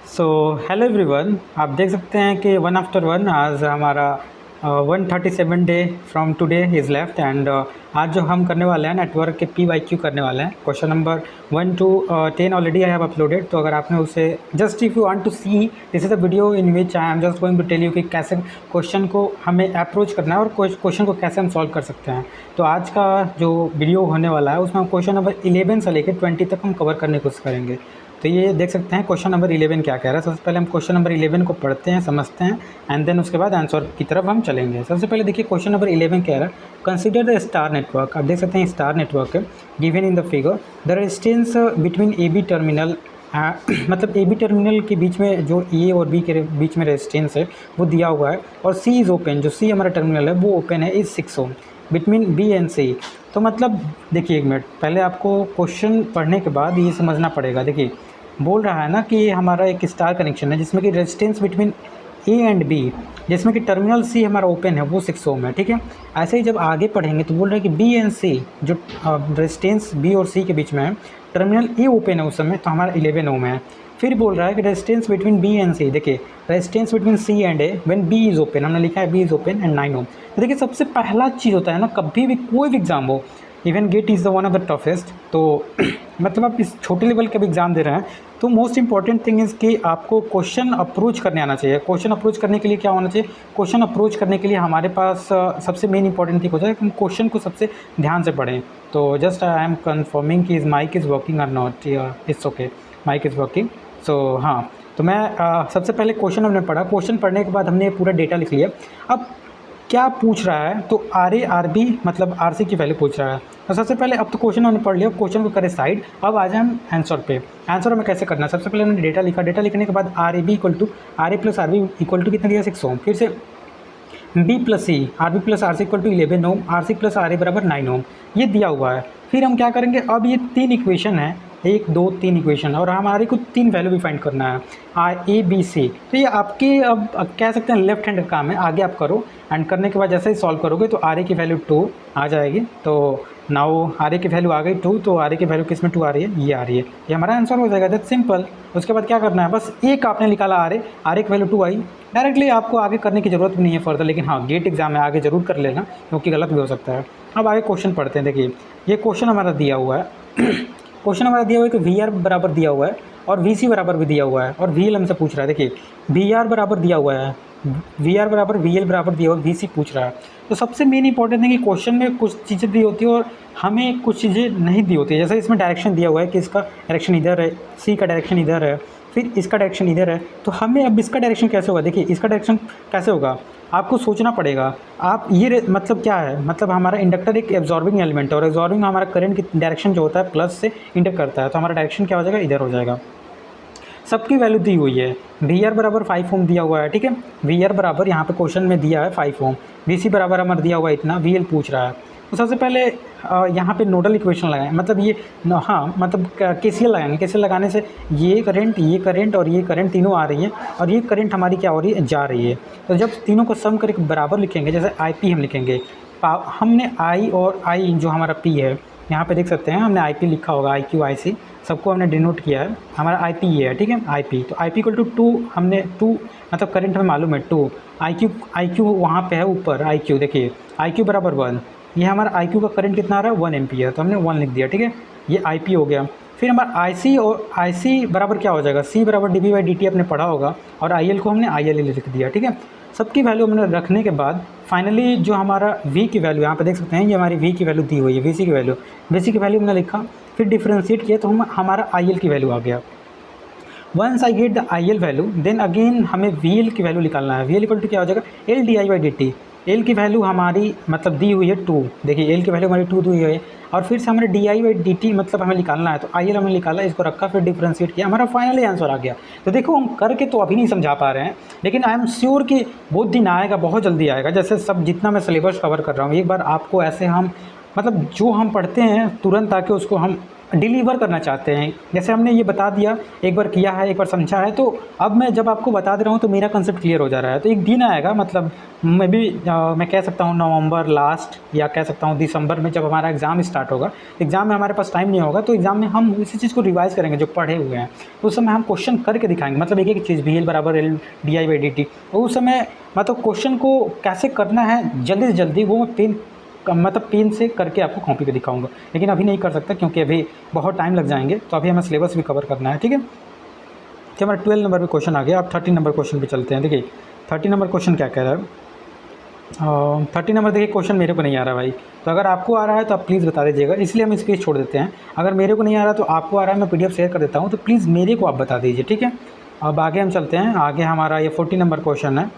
So hello everyone, आप देख सकते हैं कि वन आफ्टर वन आज हमारा 137 day from today is left and आज जो हम करने वाले हैं नेटवर्क के PYQ करने वाले हैं। Question number 1 to 10 already I have uploaded. तो अगर आपने उसे just if you want to see this is a video in which I am just going to tell you कि कैसे क्वेश्चन को हमें अप्रोच करना है और क्वेश्चन को कैसे हम सॉल्व कर सकते हैं। तो आज का जो वीडियो होने वाला है उसमें हम क्वेश्चन नंबर 11 से लेकर 20 तक हम कवर करने की कोशिश करेंगे। तो ये देख सकते हैं क्वेश्चन नंबर 11 क्या कह रहा है। सबसे पहले हम क्वेश्चन नंबर 11 को पढ़ते हैं, समझते हैं एंड देन उसके बाद आंसर की तरफ हम चलेंगे। सबसे पहले देखिए क्वेश्चन नंबर 11 कह रहा है कंसीडर द स्टार नेटवर्क। आप देख सकते हैं स्टार नेटवर्क है given in the figure the resistance between AB terminal मतलब AB टर्मिनल के बीच में जो A और B के बीच में रेजिस्टेंस है वो दिया हुआ है और C इज़ ओपन, जो C हमारा टर्मिनल है वो ओपन है, is 6 ohm between B and C। तो मतलब देखिए एक मिनट पहले आपको क्वेश्चन पढ़ने के बाद ये समझना पड़ेगा। देखिए बोल रहा है ना कि ये हमारा एक स्टार कनेक्शन है जिसमें कि resistance between A and B, जिसमें कि टर्मिनल C हमारा ओपन है वो 6 ओम है, ठीक है। ऐसे ही जब आगे पढ़ेंगे तो बोल रहे हैं कि B एंड C जो रेजिस्टेंस B और C के बीच में है, टर्मिनल A ओपन है उस समय तो हमारा 11 ओम है। फिर बोल रहा है कि resistance between B and C, देखिए resistance between C and A when B is open, हमने लिखा है B इज़ ओपन एंड 9 ओम। तो देखिए सबसे पहला चीज़ होता है ना, कभी भी कोई भी एग्जाम हो, even get is the one of the toughest. तो मतलब आप इस छोटे लेवल का भी एग्ज़ाम दे रहे हैं तो मोस्ट इंपॉर्टेंट थिंग इज़ कि आपको क्वेश्चन अप्रोच करने आना चाहिए। क्वेश्चन अप्रोच करने के लिए क्या होना चाहिए, क्वेश्चन अप्रोच करने के लिए हमारे पास सबसे मेन इंपॉर्टेंट थिंग होता है कि हम क्वेश्चन को सबसे ध्यान से पढ़ें। तो जस्ट आई एम कन्फर्मिंग कि माइक इज़ वर्किंग और not, it's okay, mike is working. So हाँ, तो मैं सबसे पहले क्वेश्चन हमने पढ़ा, क्वेश्चन पढ़ने के बाद हमने पूरा डेटा लिख लिया। अब क्या पूछ रहा है, तो RA RB मतलब RC की वैल्यू पूछ रहा है। तो सबसे पहले अब तो क्वेश्चन हमने पढ़ लिया, क्वेश्चन को करें साइड। अब आ जाए हम आंसर पे। आंसर हमें कैसे करना है, सबसे पहले हमने डेटा लिखा, डेटा लिखने के बाद RAB equal to RA plus RB equal to कितना दिया 6 ओम, फिर से B plus C RB plus RC equal to 11 ohm, RC plus RA बराबर 9 ओम, ये दिया हुआ है। फिर हम क्या करेंगे, अब ये 3 इक्वेशन है, 1 2 3 इक्वेशन, और हमारे को 3 वैल्यू भी फाइंड करना है A B C। तो ये आपके अब कह सकते हैं लेफ्ट हैंड का काम है, आगे आप करो एंड करने के बाद जैसे ही सॉल्व करोगे तो RA की वैल्यू 2 आ जाएगी। तो नाउ RA की वैल्यू आ गई 2, तो RA की वैल्यू किस में 2 आ रही है, ये आ रही है, ये हमारा आंसर हो जाएगा। That simple. उसके बाद क्या करना है, बस एक आपने निकाला RA की वैल्यू 2 आई, डायरेक्टली आपको आगे करने की ज़रूरत भी नहीं है फर्दर। लेकिन हाँ, गेट एग्जाम में आगे जरूर कर लेना क्योंकि गलत भी हो सकता है। अब आगे क्वेश्चन पढ़ते हैं। देखिए ये क्वेश्चन हमारा दिया हुआ है क्वेश्चन हमारा दिया हुआ है कि VR बराबर दिया हुआ है और VC बराबर भी दिया हुआ है और VL हमसे पूछ रहा है। देखिए VR बराबर दिया हुआ है, VR बराबर VL बराबर दिया हुआ है, VC पूछ रहा है। तो सबसे मेन इंपॉर्टेंट है कि क्वेश्चन में कुछ चीज़ें दी होती है और हमें कुछ चीज़ें नहीं दी होती है। जैसे इसमें डायरेक्शन दिया हुआ है कि इसका डायरेक्शन इधर है, C का डायरेक्शन इधर है, फिर इसका डायरेक्शन इधर है, तो हमें अब इसका डायरेक्शन कैसे होगा। देखिए इसका डायरेक्शन कैसे होगा, आपको सोचना पड़ेगा। आप ये मतलब क्या है, मतलब हमारा इंडक्टर एक एब्जॉर्बिंग एलिमेंट है और एब्जॉर्बिंग हमारा करंट की डायरेक्शन जो होता है प्लस से इंडक्ट करता है, तो हमारा डायरेक्शन क्या हो जाएगा, इधर हो जाएगा। सबकी वैल्यू दी हुई है, VR बराबर 5 ओम दिया हुआ है, ठीक है। VR बराबर यहाँ पे क्वेश्चन में दिया है 5 ओम, VC बराबर हमारा दिया हुआ है इतना, VL पूछ रहा है। तो सबसे पहले यहाँ पे नोडल इक्वेशन लगाएं, मतलब ये हाँ मतलब KCL लगाएंगे। KCL लगाने से ये करंट और ये करंट तीनों आ रही है और ये करंट हमारी क्या हो रही है, जा रही है। तो जब तीनों को सम करके बराबर लिखेंगे, जैसे IP हम लिखेंगे, हमने I और I जो हमारा P है, यहाँ पे देख सकते हैं हमने IP लिखा होगा, IQ IC सबको हमने डिनोट किया है, हमारा IP ये है, ठीक है। IP तो IP इक्वल टू 2, हमने 2 मतलब करंट हमें मालूम है 2, IQ वहाँ पे है ऊपर IQ, देखिए IQ बराबर 1, ये हमारा IQ का करंट कितना आ रहा है 1 एम्पियर, तो हमने 1 लिख दिया, ठीक है। ये IP हो गया। फिर हमारा IC और IC बराबर क्या हो जाएगा, C बराबर dV/dt आपने पढ़ा होगा और IL को हमने IL लिख दिया, ठीक है। सबकी वैल्यू हमने रखने के बाद फाइनली जो हमारा V की वैल्यू यहाँ पे देख सकते हैं, ये हमारी V की वैल्यू दी हुई है, VC की वैल्यू हमने लिखा, फिर डिफ्रेंशिएट किया तो हमारा IL की वैल्यू आ गया। Once I get the IL value then again हमें VL की वैल्यू निकालना है। VL इक्वल टू क्या हो जाएगा, L di/dt। L की वैल्यू हमारी मतलब दी हुई है 2, देखिए L की वैल्यू हमारी 2 दी हुई है और फिर से हमारे di/dt मतलब हमें निकालना है, तो IL हमने निकाला, इसको रखा, फिर डिफ्रेंशिएट किया, हमारा फाइनली आंसर आ गया। तो देखो हम करके तो अभी नहीं समझा पा रहे हैं, लेकिन आई एम श्योर कि बहुत दिन आएगा, बहुत जल्दी आएगा। जैसे सब जितना मैं सिलेबस कवर कर रहा हूँ, एक बार आपको ऐसे हम मतलब जो हम पढ़ते हैं तुरंत आके उसको हम डिलीवर करना चाहते हैं। जैसे हमने ये बता दिया, एक बार किया है, एक बार समझा है, तो अब मैं जब आपको बता दे रहा हूँ तो मेरा कंसेप्ट क्लियर हो जा रहा है। तो एक दिन आएगा, मतलब मैं कह सकता हूँ नवंबर लास्ट या कह सकता हूँ दिसंबर में, जब हमारा एग्ज़ाम स्टार्ट होगा, एग्ज़ाम में हमारे पास टाइम नहीं होगा, तो एग्ज़ाम में हम उसी चीज़ को रिवाइज़ करेंगे जो पढ़े हुए हैं। तो उस समय हम क्वेश्चन करके दिखाएंगे, मतलब एक एक चीज़ VL बराबर L di/dt। तो उस समय मतलब क्वेश्चन को कैसे करना है जल्दी से जल्दी, वो मैं पेन से करके आपको कॉपी पे दिखाऊंगा। लेकिन अभी नहीं कर सकता क्योंकि अभी बहुत टाइम लग जाएंगे, तो अभी हमें सिलेबस भी कवर करना है, ठीक है। तो हमारा 12 नंबर पे क्वेश्चन आ गया। अब 30 नंबर क्वेश्चन पे चलते हैं। देखिए 30 नंबर क्वेश्चन क्या कह रहा है। 30 नंबर देखिए, क्वेश्चन मेरे को नहीं आ रहा भाई, तो अगर आपको आ रहा है तो आप प्लीज़ बता दीजिएगा, इसलिए हम स्पेस छोड़ देते हैं। अगर मेरे को नहीं आ रहा तो आपको आ रहा है, मैं PDF शेयर कर देता हूँ, तो प्लीज़ मेरे को आप बता दीजिए, ठीक है। अब आगे हम चलते हैं। आगे हमारा ये 40 नंबर क्वेश्चन है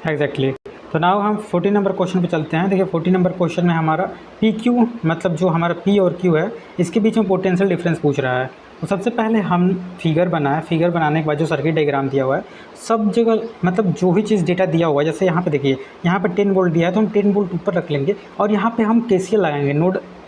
एग्जैक्टली। तो नाउ हम 40 नंबर क्वेश्चन पे चलते हैं। देखिए 40 नंबर क्वेश्चन में हमारा PQ, मतलब जो हमारा P और Q है, इसके बीच में पोटेंशियल डिफरेंस पूछ रहा है। तो सबसे पहले हम फिगर बनाए, फिगर बनाने के बाद जो सर्किट डायग्राम दिया हुआ है, सब जगह मतलब जो भी चीज़ डेटा दिया हुआ है, जैसे यहाँ पे देखिए, यहाँ पे 10 वोल्ट दिया है तो हम 10 वोल्ट ऊपर रख लेंगे और यहाँ पे हम KCL लगाएंगे।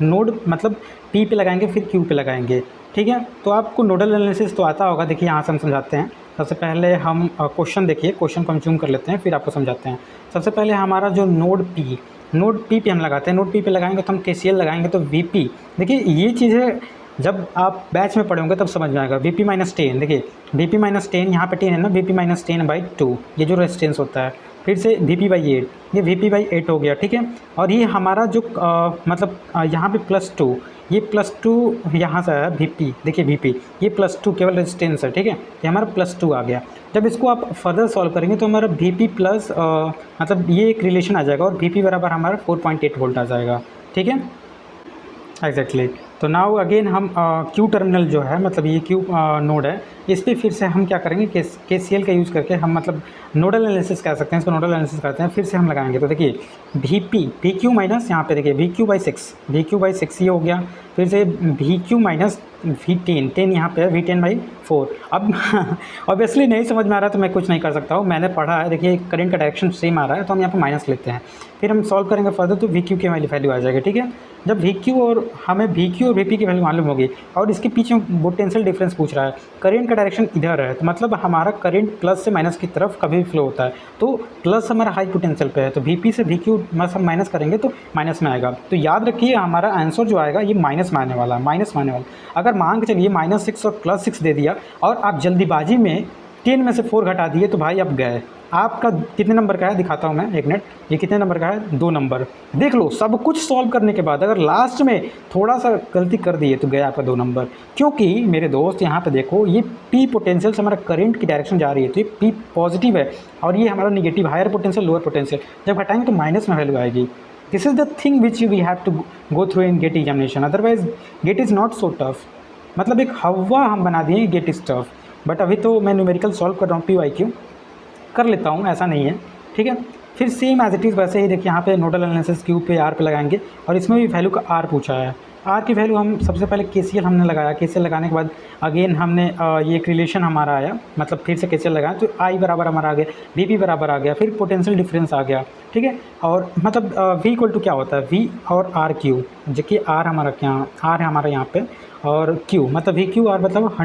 नोड मतलब P पे लगाएंगे, फिर Q पे लगाएंगे, ठीक है। तो आपको नोडल एनालिसिस तो आता होगा। देखिए यहाँ से हम समझाते हैं। सबसे पहले हम क्वेश्चन देखिए, क्वेश्चन को हम जूम कर लेते हैं, फिर आपको समझाते हैं। सबसे पहले हमारा जो नोड P पे हम लगाते हैं। नोड P पे लगाएंगे तो हम KCL लगाएंगे, तो VP, देखिए ये चीज़ें जब आप बैच में पढ़े होंगे तब समझ में आएगा। VP माइनस 10, देखिए VP माइनस 10, यहाँ पे 10 है ना, VP माइनस 10/2, ये जो रेजिस्टेंस होता है। फिर से VP/8, ये VP/8 हो गया, ठीक है। और ये हमारा जो मतलब यहाँ पे +2, ये +2 यहाँ से आया VP, देखिए VP, ये +2 केवल रेजिस्टेंस है, ठीक है। ये हमारा +2 आ गया। जब इसको आप फर्दर सॉल्व करेंगे तो हमारा VP प्लस मतलब ये एक रिलेशन आ जाएगा और VP बराबर हमारा 4.8 वोल्ट आ जाएगा, ठीक है एग्जैक्टली। तो नाउ अगेन हम Q टर्मिनल जो है, मतलब ये Q नोड है, इस पर फिर से हम क्या करेंगे, KCL का यूज़ करके हम मतलब नोडल एनालिसिस कह सकते हैं, इसको नोडल एनालिसिस करते हैं। फिर से हम लगाएंगे, तो देखिए VQ माइनस, यहाँ पे देखिए VQ/6 ये हो गया। फिर से VQ माइनस V10, 10 यहाँ पे है, V10/4। अब ऑब्वियसली नहीं समझ में आ रहा तो मैं कुछ नहीं कर सकता हूँ, मैंने पढ़ा है। देखिए करंट का डायरेक्शन सेम आ रहा है तो हम यहाँ पे माइनस लेते हैं। फिर हम सॉल्व करेंगे फर्दर, तो VQ की वैल्यू आ जाएगी, ठीक है। जब VQ और हमें VQ और VP की वैल्यू मालूम होगी और इसके पीछे पोटेंशियल डिफरेंस पूछ रहा है, करंट का डायरेक्शन इधर है, तो मतलब हमारा करंट प्लस से माइनस की तरफ कभी भी फ्लो होता है। तो प्लस हमारा हाई पोटेंशियल पे है, तो VP से VQ हम माइनस करेंगे तो माइनस में आएगा। तो याद रखिए हमारा आंसर जो आएगा ये माइनस में आने वाला है, माइनस में आने वाला। अगर मान के चलिए -6 और +6 दे दिया और आप जल्दीबाजी में 10 में से 4 घटा दिए, तो भाई आप गए। आपका कितने नंबर का है दिखाता हूँ मैं, एक मिनट। ये कितने नंबर का है, 2 नंबर। देख लो, सब कुछ सॉल्व करने के बाद अगर लास्ट में थोड़ा सा गलती कर दिए तो गया आपका 2 नंबर। क्योंकि मेरे दोस्त यहाँ पे देखो, ये P पोटेंशियल से हमारा करंट की डायरेक्शन जा रही है, तो ये P पॉजिटिव है और ये हमारा negative, higher potential lower potential. जब घटाएंगे तो माइनस में वैल्यू आएगी। This is the thing which we have to go through in GATE examination, otherwise GATE is not so tough. मतलब एक हवा हम बना दिए गेट इज़ टफ। बट अभी तो मैं न्यूमेरिकल सॉल्व कर रहा हूँ, PYQ कर लेता हूँ, ऐसा नहीं है, ठीक है। फिर सेम एज इट इज़ वैसे ही देखिए, यहाँ पे नोडल एनालिसिस Q पे R पे लगाएंगे और इसमें भी वैल्यू का R पूछा है। R की वैल्यू हम सबसे पहले KCL हमने लगाया, KCL लगाने के बाद अगेन हमने ये एक रिलेशन हमारा आया, मतलब फिर से KCL लगाया तो I बराबर हमारा आ गया, VP बराबर आ गया, फिर पोटेंशियल डिफरेंस आ गया, ठीक है। और मतलब V इक्वल टू क्या होता है, V और RQ, जो कि R हमारा क्या, R है हमारा यहाँ पे, और Q मतलब VQ R मतलब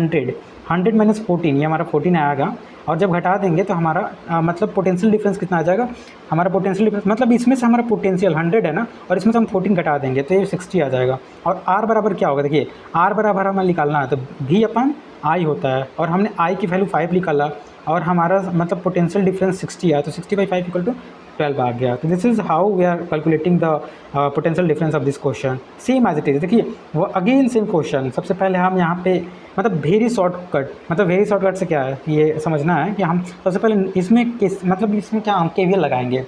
100 माइनस 14, ये हमारा 14 आएगा। और जब घटा देंगे तो हमारा मतलब पोटेंशियल डिफरेंस कितना आ जाएगा, हमारा पोटेंशियल डिफरेंस मतलब इसमें से हमारा पोटेंशियल 100 है ना, और इसमें से हम 14 घटा देंगे तो ये 60 आ जाएगा। और R बराबर क्या होगा, देखिए R बराबर हमें निकालना है तो V/I होता है, और हमने I की वैल्यू 5 निकाला और हमारा मतलब पोटेंशियल डिफरेंस 60 है, तो 60/5 इक्वल टू 12 आ गया। तो this is how we are calculating the potential difference of this question, same as it is. देखिए वो अगेन सेम क्वेश्चन। सबसे पहले हम यहाँ पे मतलब वेरी शॉर्टकट से क्या है ये समझना है कि हम सबसे पहले इसमें इसमें क्या हम KVL लगाएंगे।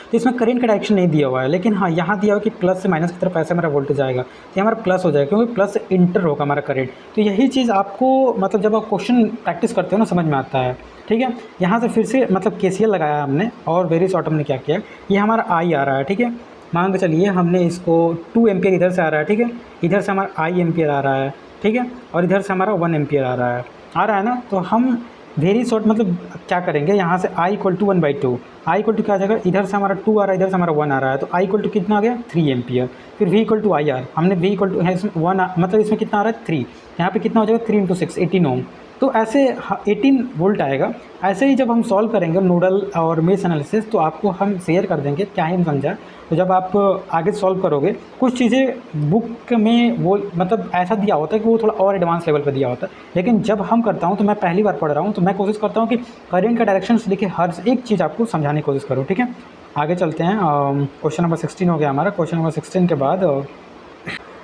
तो इसमें करंट का डायरेक्शन नहीं दिया हुआ है, लेकिन हाँ यहाँ दिया हुआ कि प्लस से माइनस की तरफ ऐसे हमारा वोल्टेज आएगा, तो हमारा प्लस हो जाएगा क्योंकि प्लस से इंटर होगा हमारा करंट। तो यही चीज़ आपको मतलब जब आप क्वेश्चन प्रैक्टिस करते हो ना समझ में आता है, ठीक है। यहाँ से फिर से मतलब KCL लगाया हमने और वेरी शॉर्ट हमने क्या किया, ये हमारा I आ रहा है, ठीक है। मान के चलिए हमने इसको 2 एम्पियर इधर से आ रहा है, ठीक है, इधर से हमारा I एम्पियर आ रहा है, ठीक है, और इधर से हमारा 1 एम्पियर आ रहा है ना। तो हम वेरी शॉर्ट मतलब क्या करेंगे, यहाँ से i equal to 1/2, I equal to क्या आ जाएगा, इधर से हमारा 2 आ रहा है, इधर से हमारा 1 आ रहा है, तो आई इक्वल टू कितना आ गया 3 एम्पियर। फिर v equal to I R, हमने v इक्वल टू है इसमें 1 मतलब इसमें कितना आ रहा है 3, यहाँ पे कितना हो जाएगा 3 × 6 18 ओम, तो ऐसे 18 वोल्ट आएगा। ऐसे ही जब हम सॉल्व करेंगे नोडल और मेश एनालिसिस तो आपको हम शेयर कर देंगे क्या ही हम समझा। तो जब आप आगे सॉल्व करोगे कुछ चीज़ें बुक में वो मतलब ऐसा दिया होता है कि वो थोड़ा और एडवांस लेवल पर दिया होता है, लेकिन जब हम करता हूँ तो मैं पहली बार पढ़ रहा हूँ तो मैं कोशिश करता हूँ कि करेंट का डायरेक्शन से लेके हर एक चीज़ आपको समझाने की कोशिश करूँ। ठीक है, आगे चलते हैं। क्वेश्चन नंबर 16 हो गया हमारा। क्वेश्चन नंबर 16 के बाद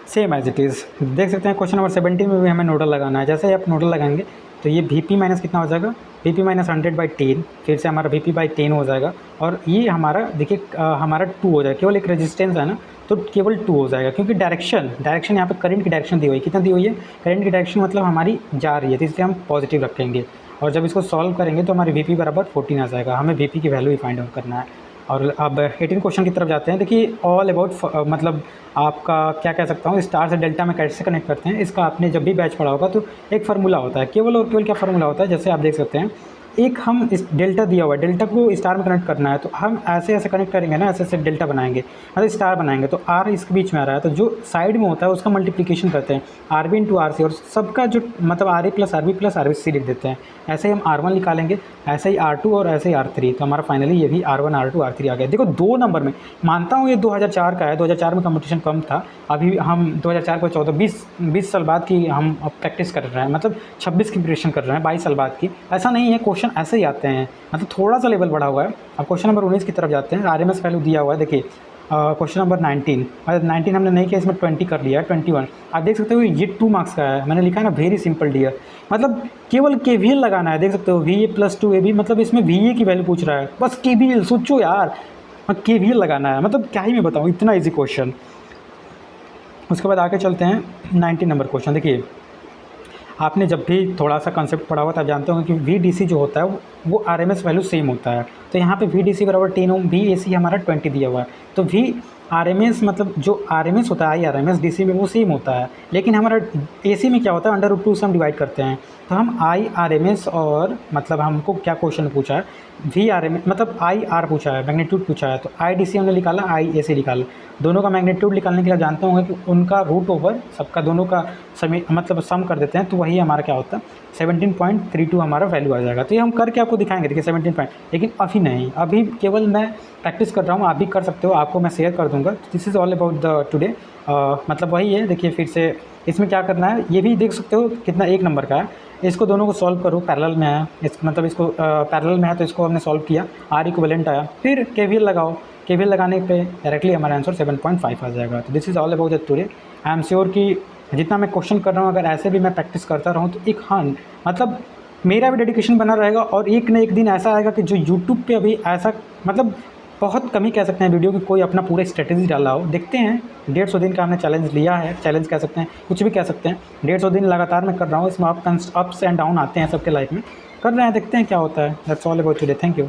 सेम एज इट इज़ देख सकते हैं क्वेश्चन नंबर 17 में भी हमें नोडल लगाना है। जैसे ही आप नोडल लगाएंगे तो ये Vp माइनस कितना हो जाएगा, Vp माइनस 100/10, फिर से हमारा Vp/10 हो जाएगा, और ये हमारा देखिए हमारा 2 हो जाएगा, केवल एक रेजिस्टेंस है ना तो केवल 2 हो जाएगा, क्योंकि डायरेक्शन यहाँ पे करंट की डायरेक्शन दी हुई है। कितना दी हुई है, करंट की डायरेक्शन मतलब हमारी जा रही है, तो इसलिए हम पॉजिटिव रखेंगे। और जब इसको सॉल्व करेंगे तो हमारी Vp बराबर 14 आ जाएगा। हमें Vp की वैल्यू ही फाइंड आउट करना है। और अब 18 क्वेश्चन की तरफ जाते हैं। देखिए ऑल अबाउट मतलब आपका क्या कह सकता हूँ, स्टार से डेल्टा में कैसे कनेक्ट करते हैं, इसका आपने जब भी बैच पढ़ा होगा तो एक फार्मूला होता है, केवल और केवल क्या फार्मूला होता है, जैसे आप देख सकते हैं एक हम इस डेल्टा दिया हुआ है, डेल्टा को स्टार में कनेक्ट करना है, तो हम ऐसे ऐसे कनेक्ट करेंगे ना, ऐसे ऐसे डेल्टा बनाएंगे मतलब स्टार बनाएंगे, तो आर इसके बीच में आ रहा है, तो जो साइड में होता है उसका मल्टीप्लिकेशन करते हैं R B into R C, और सबका जो मतलब R A plus R B plus R B C लिख देते हैं। ऐसे ही हम R1 निकालेंगे, ऐसे ही R2 और ऐसे ही R3, तो हमारा फाइनली ये भी R1 R2 R3 आ गया। देखो 2 नंबर में, मानता हूँ ये 2004 का है, 2004 में कंपटीशन कम था, अभी हम 2004 को 20 साल बाद की हम अब प्रैक्टिस कर रहे हैं, मतलब 26 की प्रिपरेशन कर रहे हैं 22 साल बाद की। ऐसा नहीं है, क्वेश्चन ऐसे ही आते हैं, मतलब थोड़ा सा लेवल बढ़ा हुआ है। अब क्वेश्चन नंबर 19 की तरफ जाते हैं। RMS वैल्यू दिया हुआ है, देखिए क्वेश्चन नंबर 19, मतलब 19 हमने नहीं किया, इसमें 20 कर लिया है, 21 आप देख सकते हो ये 2 मार्क्स का है। मैंने लिखा है ना वेरी सिंपल डियर, मतलब केवल KVL लगाना है, देख सकते हो VA + 2AB, मतलब इसमें VA की वैल्यू पूछ रहा है, बस KVL सोचो यार, KVL लगाना है, मतलब क्या ही मैं बताऊँ, इतना ईजी क्वेश्चन। उसके बाद आगे चलते हैं 19 नंबर क्वेश्चन। देखिए आपने जब भी थोड़ा सा कंसेप्ट पढ़ा हुआ तब जानते होंगे कि VDC जो होता है वो RMS वैल्यू सेम होता है। तो यहाँ पे VDC बराबर 10 ओम, VAC हमारा 20 दिया हुआ है, तो RMS मतलब जो RMS होता है IRMS DC में वो सेम होता है, लेकिन हमारा AC में क्या होता है √2 से हम डिवाइड करते हैं। तो हम IRMS और मतलब हमको क्या क्वेश्चन पूछा है, VRMS मतलब IR पूछा है, मैग्नीट्यूड पूछा है, तो IDC हमने निकाला, IAC निकाला। दोनों का मैग्नीट्यूड निकालने के लिए जानते होंगे कि उनका √ओवर सबका दोनों का समी मतलब सम कर देते हैं, तो वही हमारा क्या होता है 17.32 हमारा वैल्यू आ जाएगा। तो ये हम करके आपको दिखाएंगे, देखिए 17 पॉइंट, लेकिन अभी नहीं, अभी केवल मैं प्रैक्टिस कर रहा हूँ, आप भी कर सकते हो, आपको मैं शेयर कर दूँगा। This is all about the today, मतलब वही है। देखिए फिर से इसमें क्या करना है, ये भी देख सकते हो कितना 1 नंबर का है, इसको दोनों को सॉल्व करो, पैरेलल में है, इस मतलब इसको पैरेलल में है तो इसको हमने सॉल्व किया, R इक्विवेलेंट आया, फिर KVL लगाओ, KVL लगाने पे डायरेक्टली हमारा आंसर 7.5 आ जाएगा। तो this is all about the today. I am sure कि जितना मैं क्वेश्चन कर रहा हूँ अगर ऐसे भी मैं प्रैक्टिस करता रहूँ तो एक हाँ मतलब मेरा भी डेडिकेशन बना रहेगा, और एक न एक दिन ऐसा आएगा कि जो यूट्यूब पे अभी ऐसा मतलब बहुत कम ही कह सकते हैं वीडियो की कोई अपना पूरा स्ट्रेटेजी डाला हो। देखते हैं, 150 दिन का हमने चैलेंज लिया है, चैलेंज कह सकते हैं, कुछ भी कह सकते हैं। 150 दिन लगातार मैं कर रहा हूँ, इसमें अप्स एंड डाउन आते हैं सबके लाइफ में, कर रहे हैं, देखते हैं क्या होता है। That's all about today, thank you.